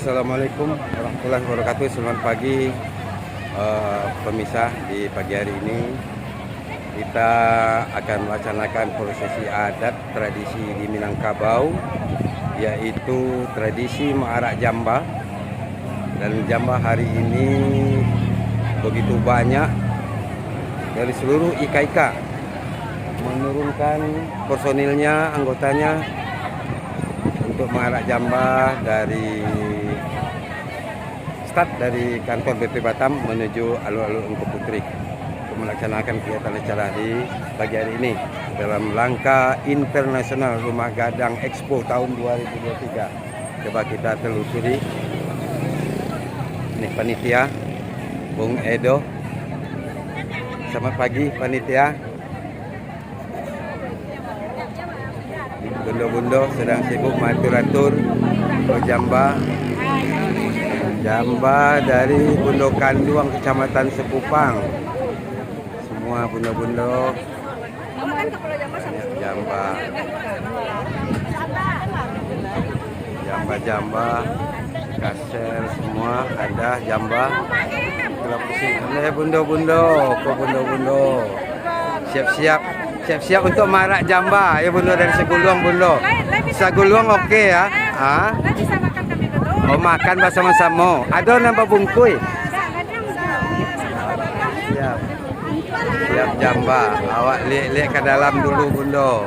Assalamualaikum warahmatullahi wabarakatuh. Selamat pagi pemirsa. Di pagi hari ini kita akan melaksanakan prosesi adat tradisi di Minangkabau, yaitu tradisi Maarak Jamba. Dan Jamba hari ini begitu banyak dari seluruh IKIK menurunkan personilnya, anggotanya untuk Maarak Jamba dari start dari kantor BP Batam menuju alun-alun Ungku Putri untuk melaksanakan kegiatan acara di pagi hari ini dalam rangka internasional Rumah Gadang Expo tahun 2023. Coba kita telusuri. Ini panitia Bung Edo. Selamat pagi panitia. Bundo-bundo sedang sibuk matur-atur Jamba. Jamba dari Bundo Kanduang, Kecamatan Sekupang. Semua bundo-bundo Jamba. Jamba-jamba Kasel semua ada Jamba. Bundo-bundo, kok bundo-bundo. Siap-siap untuk Maarak Jamba ya Bundo dari Seguluang Bundo. Seguluang oke ya. Oh makan bersama-sama. Ada nambah bungkui. Siap. Siap Jamba. Awak lihat ke dalam dulu Bundo.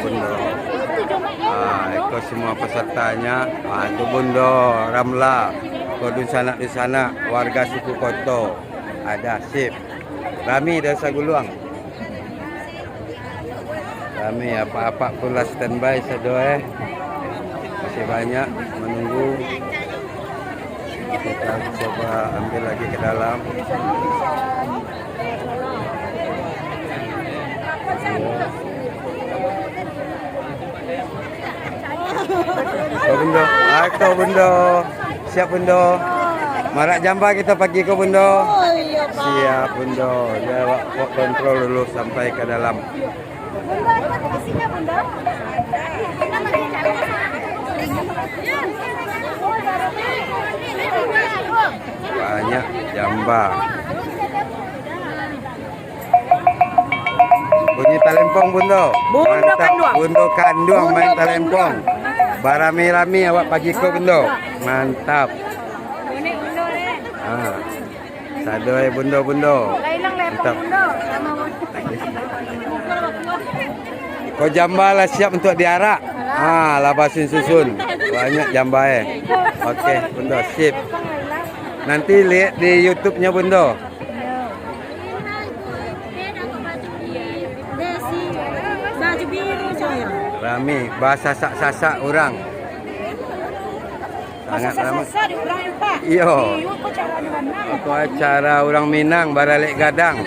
Bundo. Itu semua pesertanya. Itu Bundo, Ramla, Kodun Sanak di sana, warga suku Koto. Ada sip. Rami dari Saguluang. Rami apa-apa pula standby sedoe. Masih banyak menunggu. Kita coba ambil lagi ke dalam. Bundo. Aku Bundo. Siap Bundo. Maarak Jamba kita pergi ke Bundo. Siap Bundo. Dia walk control dulu sampai ke dalam. Banyak Jamba. Bunyi talempong Bundo. Mantap. Bundo Kanduang main talempong. Barami-rami awak pagi ke Bundo. Mantap. Sadoy bundo-bundo. Mantap. Kau Jamba lah siap untuk diarak. Labasin susun. Banyak Jamba Oke, Bundo sip. Nanti lihat di YouTube-nya Bundo. Rami, bahasa sasak-sasak orang. Sangat ramai. Iyo. Aku acara orang Minang baralik gadang.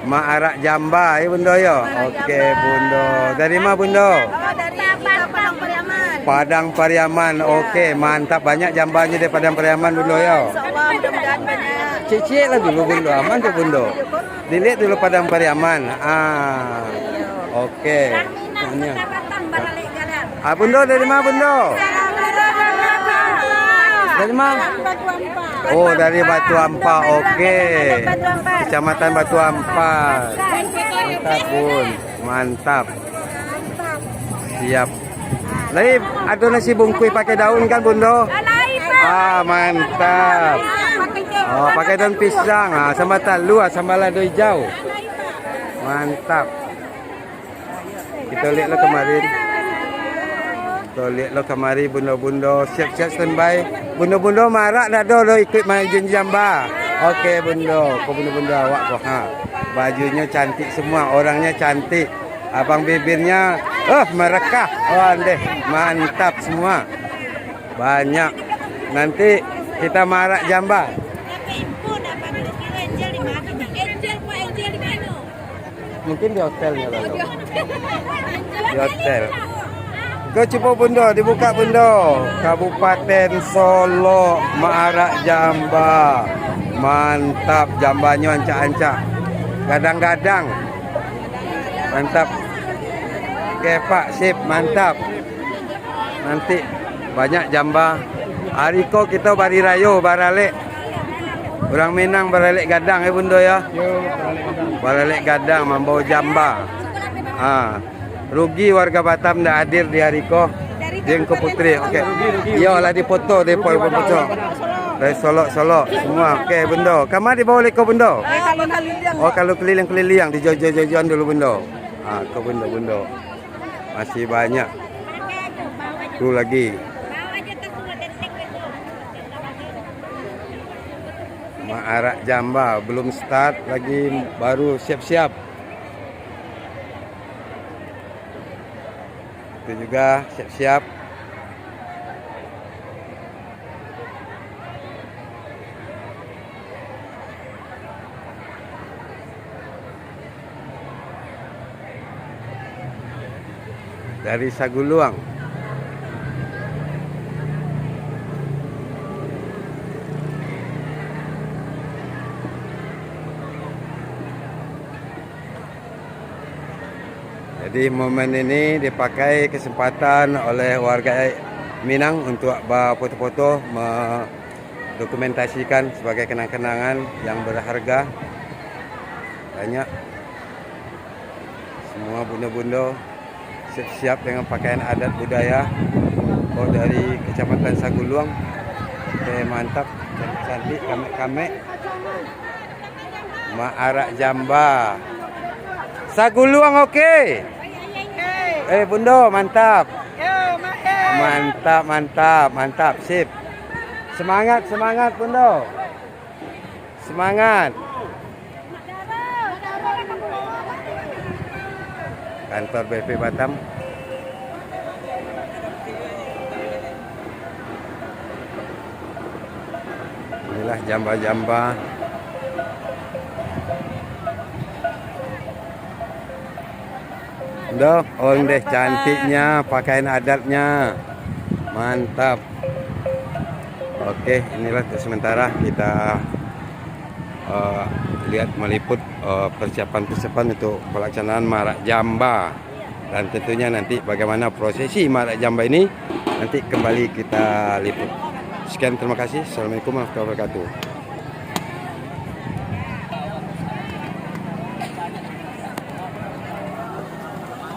Maarak Jamba ya Bundo yo. Oke Bundo. Dari mana Bundo? Dari Padang Pariaman. Padang Pariaman. Oke, mantap banyak jambanya di Padang Pariaman Bundo yo. Insyaallah mudah-mudahan banyak. Cicik lah dulu Bundo, aman tuh Bundo. Dilihat dulu Padang Pariaman. Oke. Bundo dari mana Bundo? Dari mana? Oh, dari Batu Ampar. Oke. Kecamatan Batu Ampar. Mantap, Bun. Mantap. Siap. Lagi ada nasi bungkui pakai daun kan, Bundo? Mantap. Oh, pakai daun pisang. Sambal talu, sambal lado hijau. Mantap. Kita lihatlah kemarin. Kita lihatlah kemarin bundo-bundo siap-siap standby. Bundo-bundo marak dah do ikut main Jamba. Oke Bundo, kau bundo-bundo awak kok bajunya cantik semua, orangnya cantik. Abang bibirnya merekah. Deh, mantap semua. Banyak. Nanti kita Maarak Jamba. Mungkin di hotelnya lalu. Di hotel. Kau coba Bundo, dibuka Bundo. Kabupaten Solo, Maarak Jamba. Mantap, jambanya ancak-ancak. Gadang-gadang. Mantap. Oke Pak, sip, mantap. Nanti banyak jamba. Hariko kita bari rayo, baralek. Orang Minang baralek gadang ya Bundo ya. Baralek gadang membawa jamba. Rugi warga Batam tidak hadir di Hariko. Jengko Putri, oke. Iya lah dipoto, depo foto. Dari Solok semua. Oke Bundo. Kamu dibawa oleh kau Bundo? Oh kalau keliling-keliling di jojo-jojoan dulu Bundo. Ke Bundo. Masih banyak. Tuh lagi. Arak jamba belum start lagi, baru siap-siap. Itu juga siap-siap. Dari Saguluang. Jadi momen ini dipakai kesempatan oleh warga Minang untuk foto-foto mendokumentasikan sebagai kenang-kenangan yang berharga. Banyak semua bundo-bundo siap-siap dengan pakaian adat budaya dari Kecamatan Saguluang. Oke, mantap, cantik, kame-kame. Arak jamba Saguluang, oke. Bundo, mantap. Mantap, sip. Semangat Bundo. Semangat. Kantor BP Batam. Inilah jamba-jamba. Bundo, deh cantiknya pakaian adatnya. Mantap. Oke, inilah sementara kita lihat meliput persiapan untuk pelaksanaan Marak Jamba, dan tentunya nanti bagaimana prosesi Marak Jamba ini nanti kembali kita liput. Sekian, terima kasih. Assalamualaikum warahmatullahi wabarakatuh.